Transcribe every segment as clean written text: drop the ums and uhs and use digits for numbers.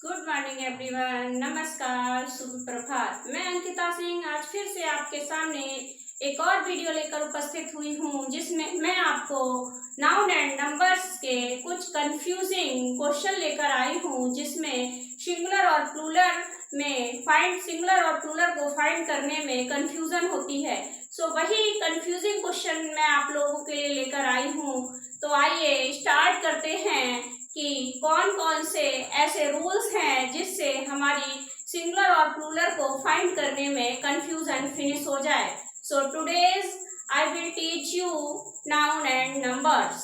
Good morning everyone, नमस्कार, शुभ प्रभात। मैं अंकिता सिंह आज फिर से आपके सामने एक और वीडियो लेकर उपस्थित हुई हूँ, जिसमें मैं आपको नाउन एंड नंबर्स के कुछ कंफ्यूजिंग क्वेश्चन लेकर आई हूँ, जिसमें सिंगुलर और प्लूरल को फाइंड करने में कंफ्यूजन होती है। सो वही कंफ्यूजिंग क्वेश्चन मैं आप लोगों के लिए लेकर आई हूँ। तो आइए स्टार्ट करते हैं कि कौन कौन से ऐसे रूल्स हैं जिससे हमारी सिंगुलर और प्लूरल को फाइंड करने में कंफ्यूजन फिनिश हो जाए। So today's I will teach you noun and numbers.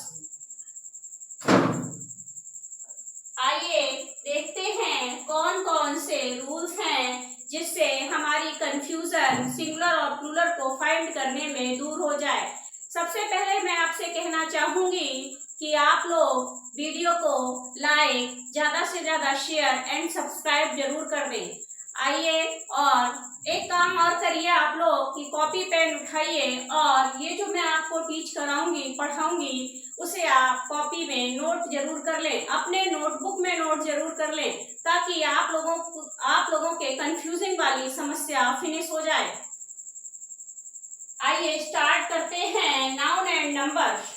आइए देखते हैं कौन कौन से रूल्स हैं जिससे हमारी कंफ्यूजन सिंगुलर और प्लूरल को फाइंड करने में दूर हो जाए। सबसे पहले मैं आपसे कहना चाहूंगी कि आप लोग वीडियो को लाइक, ज़्यादा से ज़्यादा शेयर एंड सब्सक्राइब जरूर कर दें। आइए और एक काम और करिए आप लोग कि कॉपी पेन उठाइए और ये जो मैं आपको टीच कराऊंगी, पढ़ाऊंगी, उसे आप कॉपी में नोट जरूर कर लें, अपने नोटबुक में नोट जरूर कर लें, ताकि आप लोगों के कंफ्यूजिंग वाली समस्या फिनिश हो जाए। आइए स्टार्ट करते हैं noun and numbers.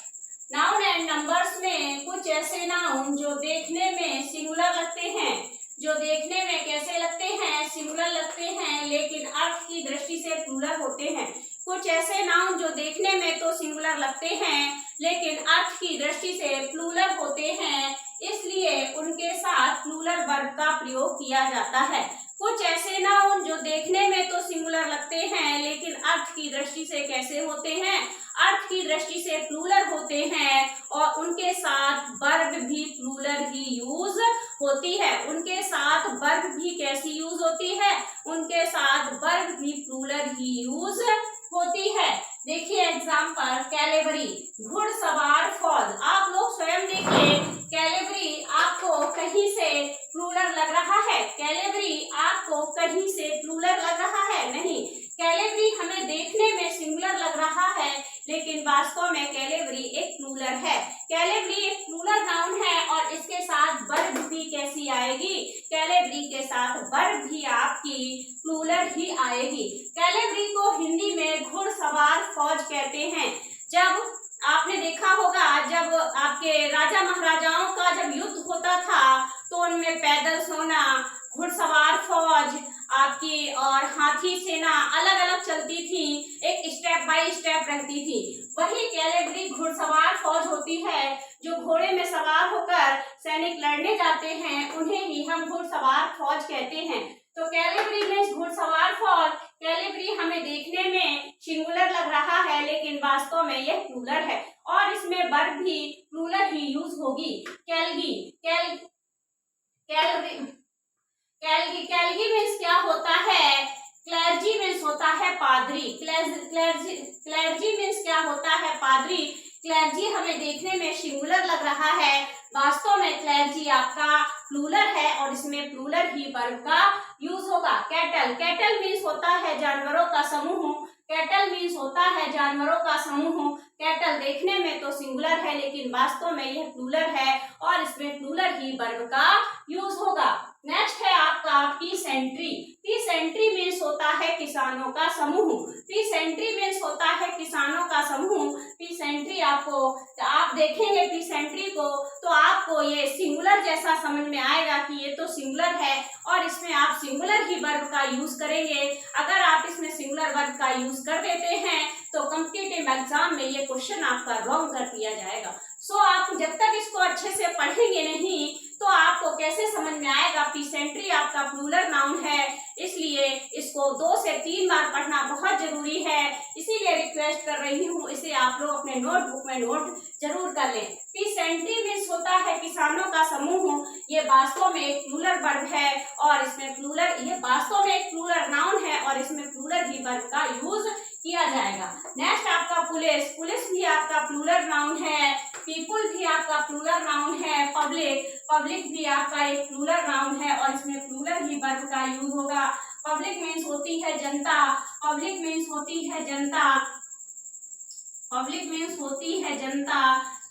Noun and numbers में कुछ ऐसे नाउन जो देखने में सिंगुलर लगते हैं, जो देखने में कैसे लगते हैं, सिंगुलर लगते हैं, लेकिन अर्थ की दृष्टि से प्लूरल होते हैं। कुछ ऐसे नाउन जो देखने में तो सिंगुलर लगते हैं लेकिन अर्थ की दृष्टि से प्लूरल होते हैं, इसलिए उनके साथ प्लूरल वर्ब का प्रयोग किया जाता है। कुछ ऐसे नाउन जो देखने में तो सिंगुलर लगते हैं लेकिन अर्थ की दृष्टि से कैसे होते हैं, अर्थ की दृष्टि से प्लूरल होते हैं और उनके साथ वर्ब भी प्लूरल ही यूज होती है। उनके साथ वर्ब भी कैसी यूज होती है, उनके साथ वर्ब भी प्लूरल ही यूज होती है। देखिए एग्जाम्पल, कैलेबरी, घुड़सवार फौज। आप लोग स्वयं देखिए, कैलेबरी आपको कहीं से प्लूरल लग रहा है? कैलेबरी आपको कहीं से प्लूरल लग रहा है? नहीं। कैलेबरी हमें देखने में सिंगुलर लग रहा है लेकिन वास्तव में कैलेबरी एक प्लूरल है। कैलेबरी एक प्लूरल नाउन है और इसके साथ वर्ब भी कैसी आएगी? कैलेबरी के साथ वर्ब भी आपकी प्लूरल ही आएगी। कैलेबरी को हिंदी में घुड़सवार फौज कहते हैं। जब आपने देखा होगा, जब आपके राजा महाराजाओं का जब युद्ध होता था तो उनमें पैदल सोना, घुड़सवार फौज आपकी और हाथी सेना अलग अलग चलती थी, एक स्टेप बाय स्टेप रहती थी। वही कैलेबरी घुड़सवार फौज होती है। जो घोड़े में सवार होकर सैनिक लड़ने जाते हैं उन्हें ही हम घुड़सवार फौज कहते हैं। तो कैलेबरी में घुड़सवार फौज, कैलेबरी हमें देखने में सिंगुलर लग रहा है लेकिन वास्तव में यह प्लूरल है और इसमें वर्ब भी प्लूरल ही यूज होगी। कैलगी, कैलगी मीन्स क्या होता है? क्लर्जी मीन्स होता है पादरी। क्लर्जी मीन्स क्या होता है? पादरी। क्लर्जी हमें देखने में सिंगुलर लग रहा है, वास्तव में क्लर्जी आपका प्लूरल है और इसमें प्लूरल ही वर्ब का यूज होगा। कैटल मीन्स होता है जानवरों का समूह। कैटल मीन्स होता है जानवरों का समूह। कैटल देखने में तो सिंगुलर है लेकिन वास्तव में यह प्लूरल है और इसमें प्लूरल ही वर्ब का यूज होगा। नेक्स्ट है आपका पीसेंट्री। पीसेंट्री मीन्स होता है किसानों का समूह। पीसेंट्री मीन्स होता है किसानों का समूह। पीसेंट्री आप देखेंगे पीसेंट्री को तो आपको ये सिंगुलर जैसा समझ में आएगा कि ये तो सिंगुलर है और इसमें आप सिंगुलर ही वर्ब का यूज करेंगे। अगर आप इसमें सिंगुलर वर्ब का यूज कर देते हैं तो कॉम्पिटिटिव एग्जाम में ये क्वेश्चन आपका रॉन्ग कर दिया जाएगा। सो आप जब तक इसको अच्छे से पढ़ेंगे नहीं तो आपको कैसे समझ में आएगा? पीसेंट्री आपका प्लूरल नाउन है, इसलिए इसको 2 से 3 बार पढ़ना बहुत जरूरी है। इसीलिए रिक्वेस्ट कर रही हूँ, इसे आप लोग अपने नोटबुक में नोट जरूर कर लें। पीसेंट्री मीन्स होता है किसानों का समूह। ये वास्तव में एक प्लूरल वर्ब है और इसमें ये वास्तव में एक प्लूरल नाउन है और इसमें प्लूरल ही वर्ब का यूज किया जाएगा। नेक्स्ट आपका पुलिस। पुलिस भी आपका प्लूरल नाउन है। पीपुल भी आपका प्लूरल नाउन है। पब्लिक भी आपका एक प्लूरल नाउन है और इसमें प्लूरल ही वर्ब का यूज होगा। पब्लिक मीन्स होती है जनता। पब्लिक मीन्स होती है जनता। पब्लिक मीन्स होती है जनता।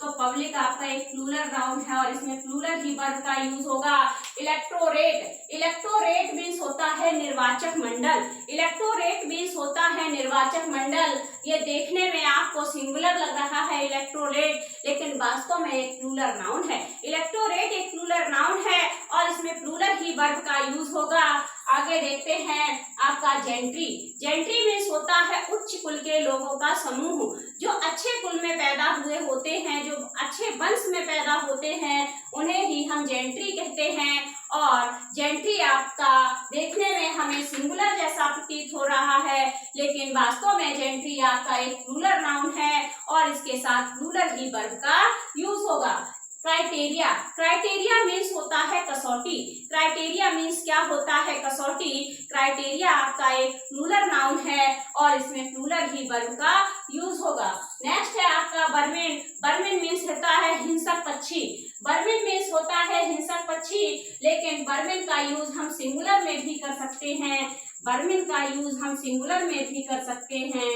तो पब्लिक आपका एक प्लूरल नाउन है और इसमें प्लूरल ही वर्ब का यूज होगा। इलेक्टोरेट, इलेक्टोरेट मीन्स होता है निर्वाचक मंडल, इलेक्टोरेट मीन्स होता है निर्वाचक मंडल। ये देखने में आपको सिंगुलर लग रहा है इलेक्टोरेट, लेकिन वास्तव में एक प्लूरल नाउन है। इलेक्टोरेट एक प्लूरल नाउन है और इसमें प्लूरल ही वर्ब का यूज होगा। आगे देखते हैं आपका जेंट्री, जेंट्री मीन्स होता है उच्च कुल के लोगों का समूह, जो अच्छे कुल में पैदा हुए होते हैं, जो अच्छे वंश में पैदा होते हैं, उन्हें ही हम जेंट्री कहते हैं। और जेंट्री आपका देखने में हमें सिंगुलर जैसा प्रतीत हो रहा है, लेकिन वास्तव में जेंट्री आपका एक प्लूरल नाउन है और इसके साथ प्लूरल ही वर्ब का यूज होगा। क्राइटेरिया, क्राइटेरिया मीन्स होता है कसौटी, क्राइटेरिया मीन्स क्या होता है कसौटी। क्राइटेरिया आपका एक प्लूरल नाउन है और इसमें प्लूरल ही वर्ब का यूज होगा। नेक्स्ट है आपका बर्मिन, बर्मिन मीन्स होता है हिंसक पक्षी, बर्मिन मीन्स होता है हिंसक पक्षी, लेकिन बर्मिन का यूज हम सिंगुलर में भी कर सकते हैं, बर्मिन का यूज हम सिंगुलर में भी कर सकते हैं,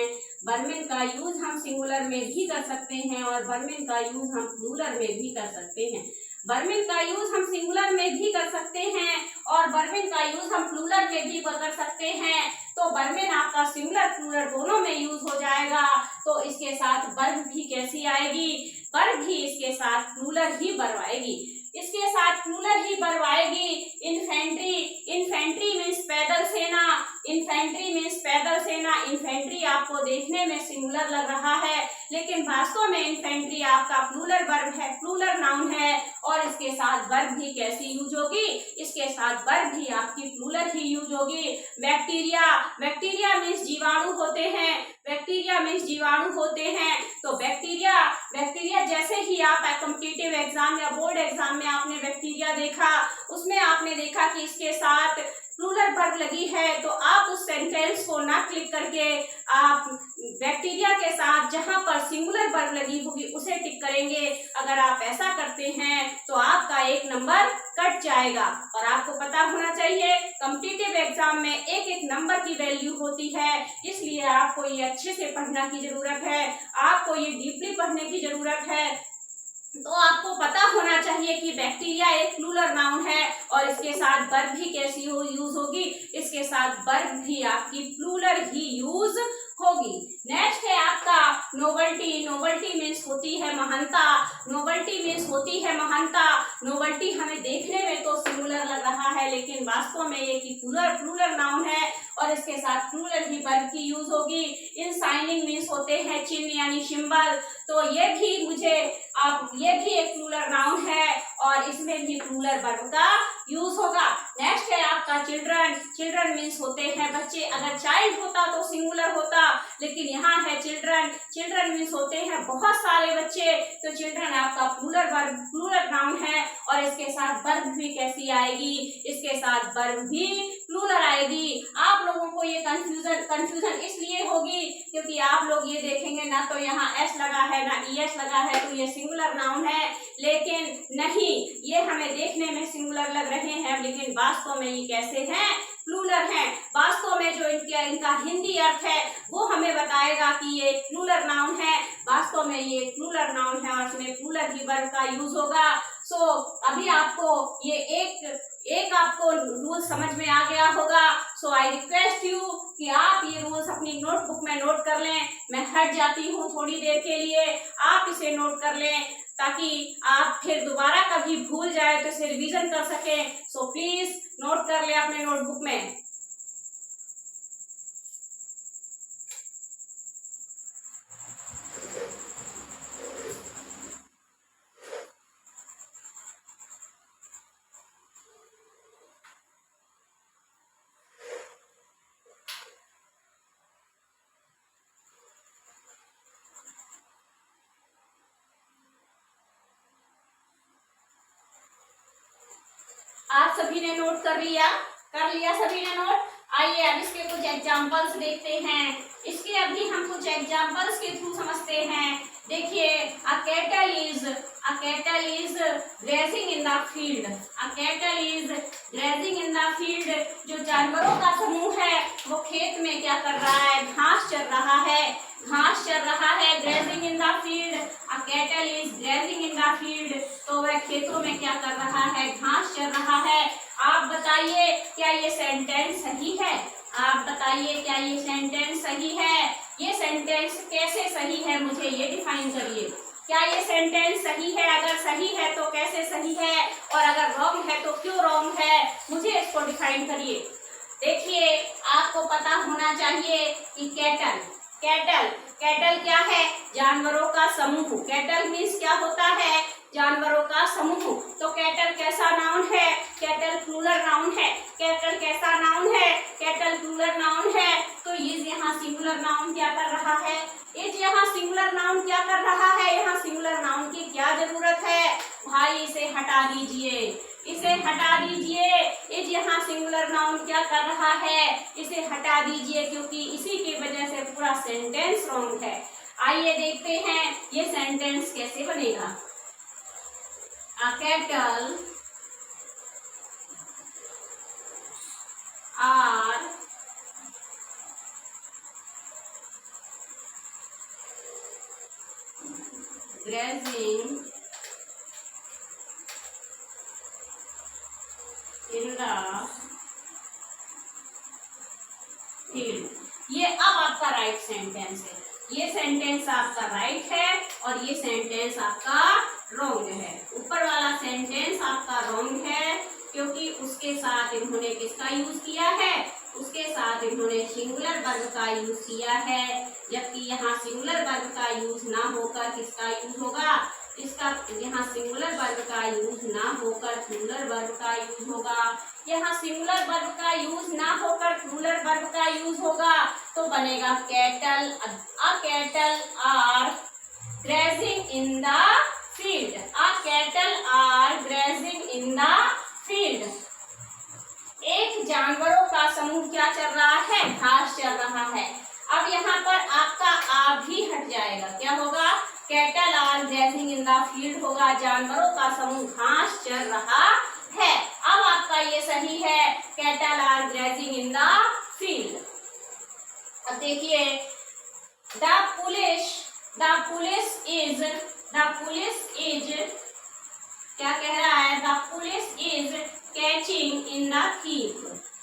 बर्मिन का यूज हम सिंगुलर में भी कर सकते हैं और बर्मिन का यूज हम प्लूरल में भी कर सकते हैं। बर्मिन का यूज हम सिंगुलर में भी कर सकते हैं और बर्मिन का यूज हम प्लूरल में भी कर सकते हैं। तो बर्मिन आपका सिंगुलर प्लूरल दोनों में यूज हो जाएगा। तो इसके साथ वर्ब भी कैसी आएगी, वर्ब भी इसके साथ प्लूरल ही वर्ब आएगी, इसके साथ प्लूरल ही वर्ब आएगी। इन्फेंट्री, इन्फेंट्री मीन्स पैदल सेना, इन्फेंट्री मीन्स पैदल सेना। इन्फेंट्री आपको देखने में सिंगुलर लग रहा है, लेकिन वास्तव में इन्फेंट्री आपका प्लूरल वर्ब है, प्लूरल नाउन है और इसके साथ वर्ब भी कैसी यूज होगी, इसके साथ वर्ब भी आपकी प्लूरल ही यूज होगी। बैक्टीरिया, बैक्टीरिया मीन्स जीवाणु होते हैं, बैक्टीरिया मीन्स जीवाणु होते हैं। तो बैक्टीरिया, बैक्टीरिया जैसे ही आप कॉम्पिटिटिव एग्जाम या बोर्ड एग्जाम में आपने बैक्टीरिया देखा, उसमें आपने देखा कि इसके साथ प्लूरल वर्ब लगी है, तो आप उस सेंटेंस को ना क्लिक करके आप बैक्टीरिया के साथ जहां पर सिंगुलर वर्ब लगी होगी उसे टिक करेंगे। अगर आप ऐसा करते हैं तो आपका एक नंबर कट जाएगा। और आपको पता होना चाहिए कॉम्पिटिटिव एग्जाम में एक एक नंबर की वैल्यू होती है, इसलिए आपको ये अच्छे से पढ़ना की जरूरत है, आपको ये डीपली पढ़ने की जरूरत है। तो आपको पता होना चाहिए कि बैक्टीरिया एक प्लूरल नाउन है और इसके साथ वर्ब भी कैसी यूज होगी, इसके साथ वर्ब भी आपकी प्लूरल ही यूज होगी। नेक्स्ट है आपका नोवेल्टी, नोवेल्टी मीन्स होती है महानता, नोवेल्टी मीन्स होती है महानता। नोवेल्टी हमें देखने में तो सिंगुलर लग रहा है, लेकिन वास्तव में ये की प्लूरल नाउन है और इसके साथ प्लूरल ही वर्ब की यूज होगी। इन साइनिंग मीन्स होते हैं चिन्ह यानी सिंबल, तो ये भी मुझे आप ये भी एक प्लूरल नाउन है और इसमें भी प्लूरल वर्ब का यूज होगा। नेक्स्ट है आपका चिल्ड्रन, चिल्ड्रन मीन्स होते हैं बच्चे, अगर चाइल्ड होता तो सिंगुलर होता, लेकिन यहाँ है चिल्ड्रन, चिल्ड्रन मीन्स होते हैं बहुत सारे बच्चे, तो चिल्ड्रन आपका प्लूरल वर्ब, प्लूरल नाउन है और इसके साथ वर्ब भी कैसी आएगी, इसके साथ वर्ब भी प्लूरल आएगी। आप लोगों को ये कंफ्यूजन इसलिए होगी क्योंकि आप लोग ये देखेंगे ना तो यहाँ एस लगा है ना ईएस लगा है, तो ये सिंगुलर नाउन है, लेकिन नहीं, ये हमें देखने में सिंगुलर लग रहे हैं, लेकिन वास्तव में ये कैसे हैं, प्लूरल हैं। वास्तव में जो इनका हिंदी अर्थ है वो हमें बताएगा कि ये प्लूरल नाउन है, वास्तव में ये प्लूरल नाउन है और इसमें प्लूरल ही वर्ब का यूज होगा। सो अभी आपको ये एक आपको रूल समझ में आ गया होगा। सो आई रिक्वेस्ट यू कि आप ये रूल्स अपनी नोटबुक में नोट कर लें। मैं हट जाती हूँ थोड़ी देर के लिए, आप इसे नोट कर लें ताकि आप फिर दोबारा कभी भूल जाए तो इसे रिवीजन कर सकें। सो प्लीज नोट कर ले अपने नोटबुक में। आप सभी ने नोट कर लिया सभी ने नोट। आइए अब इसके कुछ एग्जांपल्स देखते हैं। इसके अभी हम कुछ एग्जांपल्स के थ्रू समझते हैं। देखिए, a cattle is grazing in the field, a cattle is grazing in the field. जो जानवरों का समूह है वो खेत में क्या कर रहा है, घास चर रहा है, grazing in the field. A cattle is खेतों में क्या कर रहा है, घास चर रहा है। आप बताइए क्या ये सेंटेंस सही है? आप बताइए क्या ये सेंटेंस सही है? ये सेंटेंस कैसे सही है, मुझे ये डिफाइन करिए। क्या ये सेंटेंस सही है? अगर सही है तो कैसे सही है, और अगर रॉन्ग है तो क्यों रॉन्ग है, मुझे इसको डिफाइन करिए। देखिए, आपको पता होना चाहिए कि कैटल कैटल कैटल क्या है? जानवरों का समूह। कैटल मीन्स क्या होता है? जानवरों का समूह। तो कैटल कैसा नाउन है? कैटल प्लूरल नाउन है। कैटल कैसा नाउन है? कैटल प्लूरल नाउन है। तो ये यहाँ सिंगुलर नाउन क्या कर रहा है? ये यहाँ सिंगुलर नाउन क्या कर रहा है? यहाँ सिंगुलर नाउन की क्या जरूरत है? भाई इसे हटा दीजिए, इसे हटा दीजिए। इस यहाँ सिंगुलर नाउन क्या कर रहा है? इसे हटा दीजिए, क्योंकि इसी की वजह से पूरा सेंटेंस रॉन्ग है। आइए देखते हैं ये सेंटेंस कैसे बनेगा। A cattle are grazing in the field। ये अब आपका राइट सेंटेंस है। ये सेंटेंस आपका राइट है और ये सेंटेंस आपका रॉन्ग है। ऊपर वाला सेंटेंस आपका रॉन्ग है, क्योंकि उसके साथ इन्होंने किसका यूज किया है? उसके साथ इन्होंने सिंगुलर वर्ब का यूज किया है, जबकि यहाँ सिंगुलर वर्ब का यूज ना होकर किसका यूज होगा? इसका यहाँ सिंगुलर वर्ब का यूज ना होकर प्लूरल वर्ब का यूज होगा। यहाँ सिंगुलर वर्ब का यूज ना होकर प्लूरल वर्ब का यूज होगा, तो बनेगा cattle. A cattle are grazing in the field. A cattle are grazing in the field. एक जानवरों का समूह क्या चल रहा है? घास चल रहा है। अब यहाँ पर आपका आ भी हट जाएगा। क्या होगा? Cattle are grazing in the field होगा। जानवरों का समूह घास चल रहा है। अब आपका ये सही है, cattle are grazing in the field. अब देखिए, द पुलिस इज क्या कह रहा है? The police is catching in the thief.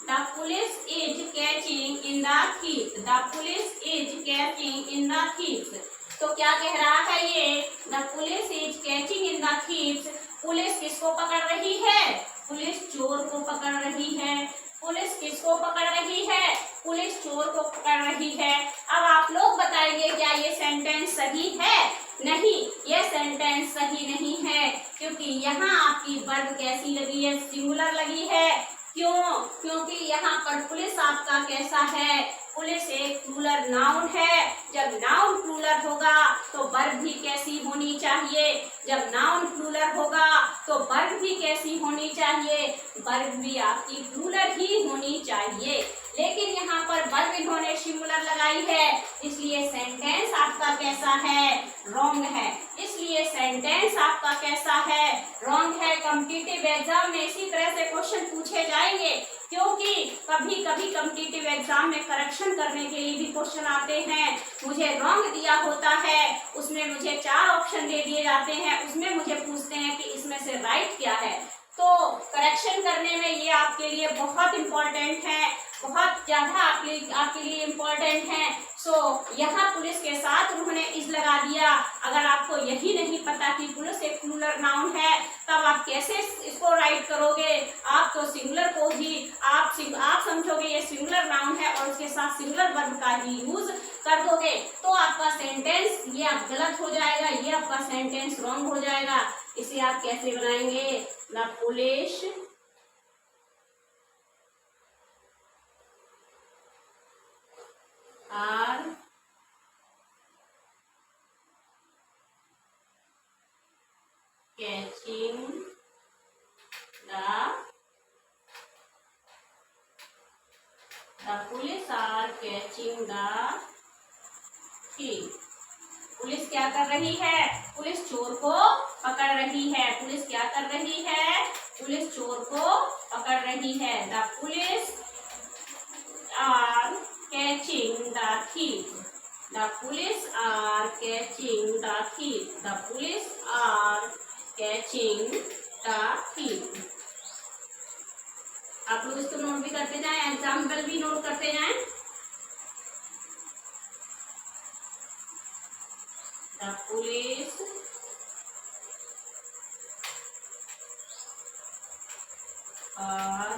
The police is catching in the thief. The police is catching in the thief. तो क्या कह रहा है ये? The police is catching in the thief. Police किसको पकड़ रही है? पुलिस चोर को पकड़ रही है। पुलिस किसको पकड़ रही है? पुलिस चोर को पकड़ रही है। अब आप लोग बताएंगे क्या ये सेंटेंस सही है? नहीं, ये सेंटेंस सही नहीं है, क्योंकि यहाँ आपकी वर्ब कैसी लगी है? सिंगुलर लगी है। क्यों? क्योंकि यहाँ पर पुलिस आपका कैसा है? पुलिस एक प्लूरल नाउन है। जब नाउन प्लूरल होगा तो वर्ब भी कैसी होनी चाहिए? जब नाउन प्लूरल होगा तो वर्ब भी कैसी होनी चाहिए? वर्ब भी आपकी प्लूरल ही होनी चाहिए। लेकिन यहाँ पर वर्ब इन्होंने सिंगुलर लगाई है, इसलिए सेंटेंस आपका कैसा है? रॉन्ग है। इसलिए सेंटेंस आपका कैसा है? रॉन्ग है। कॉम्पिटिटिव एग्जाम में इसी तरह से क्वेश्चन पूछे जाएंगे, क्योंकि कभी कभी कॉम्पिटिटिव एग्जाम में करेक्शन करने के लिए भी क्वेश्चन आते हैं। मुझे रॉन्ग दिया होता है, उसमें मुझे 4 ऑप्शन दे दिए जाते हैं, उसमें मुझे पूछते हैं कि इसमें से राइट क्या है। तो करेक्शन करने में ये आपके लिए बहुत इम्पोर्टेंट है, बहुत ज्यादा आपके लिए इम्पोर्टेंट है। सो यहाँ पुलिस के साथ उन्होंने इज लगा दिया। अगर आपको यही नहीं पता कि पुलिस एक प्लूरल नाउन है, तब आप कैसे इसको राइट करोगे? आप तो सिंगुलर को ही आप समझोगे ये सिंगुलर नाउन है और उसके साथ सिंगुलर वर्ब का ही यूज कर दोगे, तो आपका सेंटेंस ये आप गलत हो जाएगा, ये आपका सेंटेंस रॉन्ग हो जाएगा। इसे आप कैसे बनाएंगे? The police are catching the police are catching the thief। Police क्या कर रही है? पुलिस चोर को पकड़ रही है। पुलिस क्या कर रही है? पुलिस चोर को पकड़ रही है। The police are catching the thief। The police are catching the thief। The police are catching the thief. आप लोग इसको नोट भी करते जाएं, एग्जाम्पल भी नोट करते जाएं। The police are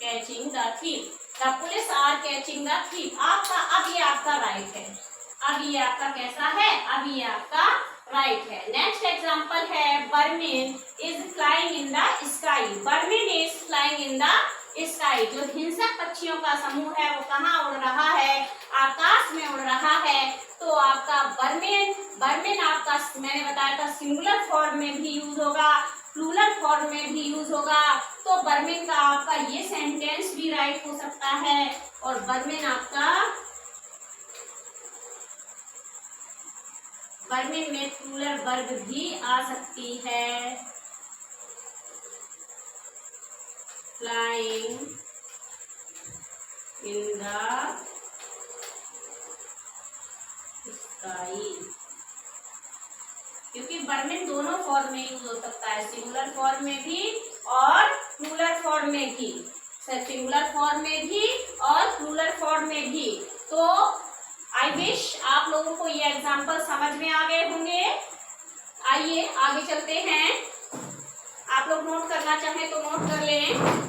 catching the thief. The police are catching the thief. आपका अब ये आपका राइट है, अब ये आपका कैसा है, अब ये आपका राइट है। नेक्स्ट एग्जांपल है vermin is flying in the sky. Vermin is flying in the sky. जो हिंसक पक्षियों का समूह है वो कहाँ उड़ रहा है, आकाश में उड़ रहा है। तो आपका बर्मिन, बर्मिन आपका मैंने बताया था सिंगुलर फॉर्म में भी यूज होगा, प्लूरल फॉर्म में भी यूज होगा। तो बर्मिन का आपका ये सेंटेंस भी राइट हो सकता है और बर्मिन आपका, बर्मिन में प्लूरल वर्ब भी आ सकती है। फ्लाइंग इन द स्काई, क्योंकि बर्मिन दोनों फॉर्म में यूज हो सकता है, सिंगुलर फॉर्म में भी और प्लूरल फॉर्म में भी, सिंगुलर फॉर्म में भी और प्लूरल फॉर्म में भी। तो आई विश आप लोगों को ये एग्जाम्पल समझ में आ गए होंगे। आइए आगे चलते हैं। आप लोग नोट करना चाहें तो नोट कर लें।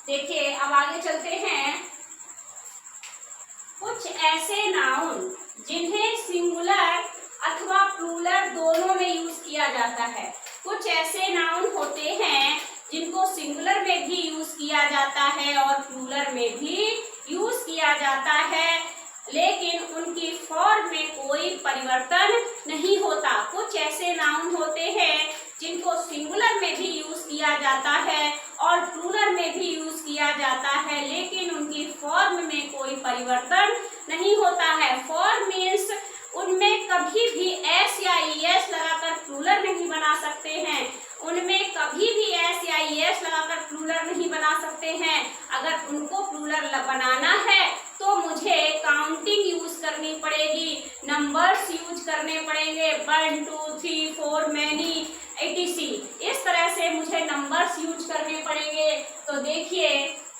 देखिए अब आगे चलते हैं। कुछ ऐसे नाउन जिन्हें सिंगुलर अथवा प्लूरल दोनों में यूज किया जाता है। कुछ ऐसे नाउन होते हैं जिनको सिंगुलर में भी यूज किया जाता है और प्लूरल में भी यूज किया जाता है, लेकिन उनकी फॉर्म में कोई परिवर्तन नहीं होता। कुछ ऐसे नाउन होते हैं जिनको सिंगुलर में भी यूज किया जाता है और प्लूरल में भी यूज किया जाता है, लेकिन उनकी फॉर्म में कोई परिवर्तन नहीं होता है। फॉर्म मीन्स उनमें कभी भी एस या ईएस लगाकर प्लूरल नहीं बना सकते हैं, उनमें कभी भी एस या ईएस लगाकर प्लूरल नहीं बना सकते हैं। अगर उनको प्लूरल बनाना है तो मुझे काउंटिंग यूज करनी पड़ेगी, नंबर्स यूज करने पड़ेंगे, 1 2 3 4 मैनी etc। इस तरह से मुझे नंबर्स यूज करने पड़ेंगे। तो देखिए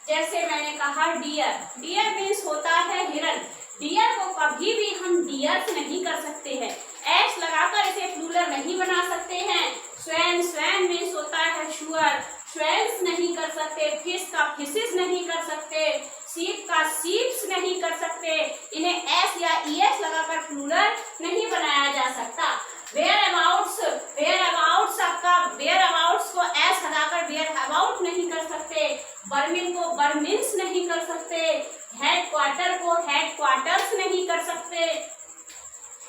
जैसे मैंने कहा डियर, डियर मीन्स होता है हिरन। डियर को कभी भी हम डियर्स नहीं कर सकते हैं, एस लगाकर इसे प्लूरल नहीं बना सकते हैं। स्वैन, स्वैन मीन्स होता है शुअर, श्वेल्स नहीं कर सकते। फिश का फिशेस नहीं कर सकते, शीप का शीप्स नहीं कर सकते। इन्हें एस या ईएस लगाकर प्लूरल नहीं बनाया जा सकता। वेयर अबाउट्स, वेयर अबाउट्स आपका वेयर अबाउट्स को एस हटाकर वेयर अबाउट नहीं कर सकते। बर्मिन को बर्मिन्स नहीं कर सकते। हेड क्वार्टर को हेड क्वार्टर्स नहीं कर सकते,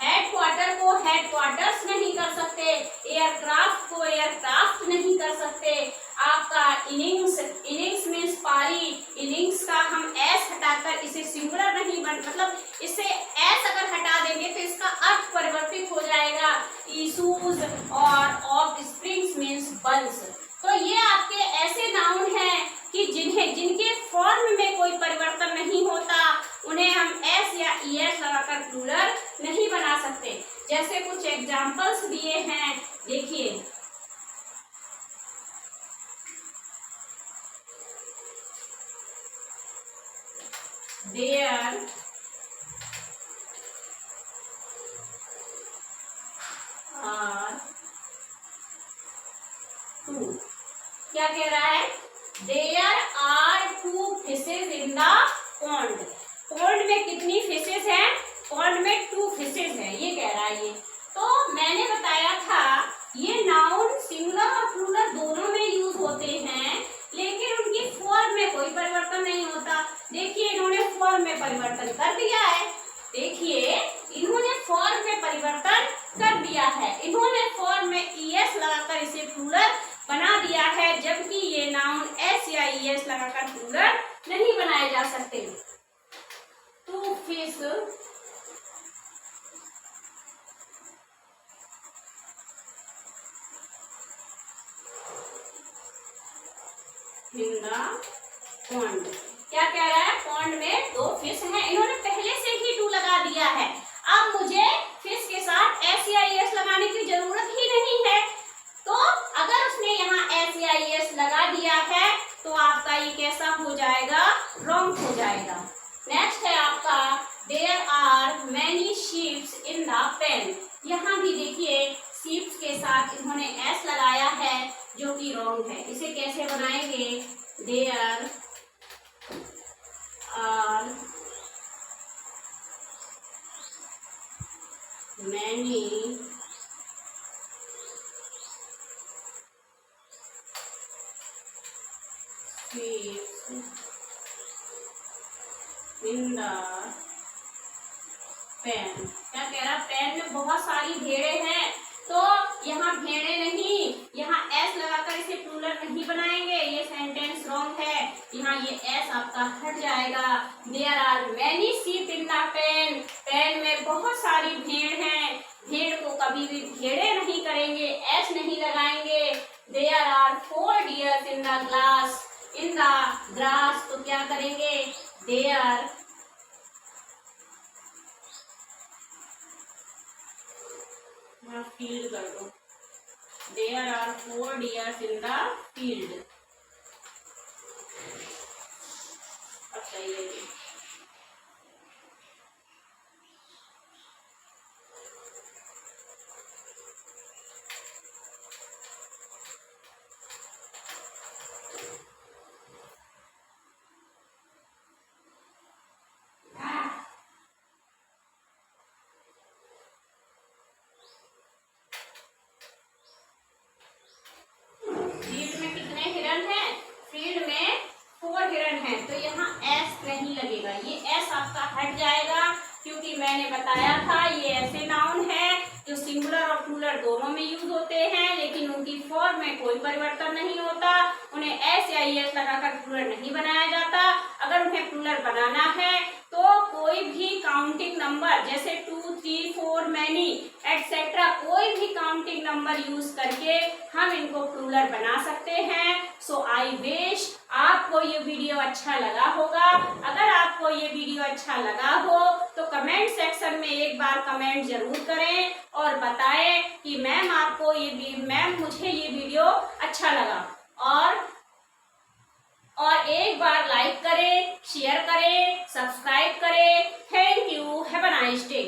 हेड क्वार्टर को हेड क्वार्टर्स नहीं कर सकते। एयरक्राफ्ट को एयरक्राफ्ट नहीं कर सकते। आपका इनिंग्स, इनिंग्स मीन्स पारी, इनिंग्स का हम एस हटाकर इसे सिंगुलर नहीं बन, मतलब इसे एस अगर हटा देंगे तो इसका अर्थ परिवर्तित हो जाएगा। इशूज और ऑफ स्प्रिंग्स मीन्स बंस। तो ये आपके ऐसे नाउन हैं कि जिनके फॉर्म में कोई परिवर्तन नहीं होता, उन्हें हम एस या ईएस लगाकर प्लूरल नहीं बना सकते। जैसे कुछ एग्जांपल्स दिए हैं, देखिए देयर आर टू, क्या कह रहा है, there are 2 fishes in the pond. Pond में कितनी फिशेज हैं, पॉन्ड में 2 फिशेज है, ये कह रहा है। ये तो मैंने बताया था ये नाउन सिंगुलर और प्लूरल दोनों में यूज होते हैं, लेकिन उनकी फॉर्म में कोई परिवर्तन नहीं होता। देखिए इन्होंने फॉर्म में परिवर्तन कर दिया है, देखिए इन्होंने फॉर्म में परिवर्तन कर दिया है, इन्होंने फॉर्म में ईएस लगाकर इसे प्लूरल बना दिया है, जबकि ये नाउन एस या ईएस लगाकर प्लूरल नहीं बनाए जा सकते। 2 फिश इन द पॉन्ड। क्या कह रहा है? पॉन्ड में 2 फिश हैं। इन्होंने पहले से ही टू लगा दिया है। अब मुझे फिश के साथ एस या एस लगाने की जरूरत ही नहीं है। तो अगर उसने यहाँ एस या एस लगा दिया है तो आपका ये कैसा हो जाएगा? रॉन्ग हो जाएगा। नेक्स्ट है आपका there are many sheeps in the pen. यहाँ भी देखिए शीप्स के साथ इन्होंने एस लगाया है जो कि रॉन्ग है। इसे कैसे बनाएंगे? There are many sheeps in the pen. क्या कह रहा? पेन में बहुत सारी भेड़े हैं। तो यहाँ भेड़े नहीं, यहाँ एस लगाकर इसे प्लूरल नहीं बनाएंगे। ये सेंटेंस रॉन्ग है। यहाँ ये एस आपका हट जाएगा। There are many sheep in the pen. Pen में बहुत सारी भेड़ हैं। भेड़ को कभी भी भेड़े नहीं करेंगे, एस नहीं लगाएंगे। There are 4 deers in the glass, in the grass. तो क्या करेंगे? देयर फील्ड कर दो। There are 4 deers in the field. अब सही है। फील्ड में कितने हिरन हैं? फील्ड में 4 हिरन हैं। तो यहाँ एस नहीं लगेगा। ये एस आपका हट जाएगा क्योंकि मैंने बताया था ये ऐसे नाउन है जो सिंगुलर और प्लूरल दोनों में यूज होते हैं, लेकिन उनकी फॉर्म में कोई परिवर्तन नहीं होता। उन्हें एस या एस लगाकर प्लूरल नहीं बनाया जाता। अगर उन्हें प्लूरल बनाना है तो कोई भी काउंटिंग नंबर जैसे 2, 3, 4, मैनी एटसेट्रा कोई भी काउंटिंग नंबर यूज करके हम इनको प्लूरल बना सकते हैं। सो आई विश आपको ये वीडियो अच्छा लगा होगा। अगर आपको ये वीडियो अच्छा लगा हो तो कमेंट सेक्शन में एक बार कमेंट जरूर करें और बताएं कि मैम मुझे ये वीडियो अच्छा लगा। और एक बार लाइक करें, शेयर करें, सब्सक्राइब करें। Thank you. Have a nice day.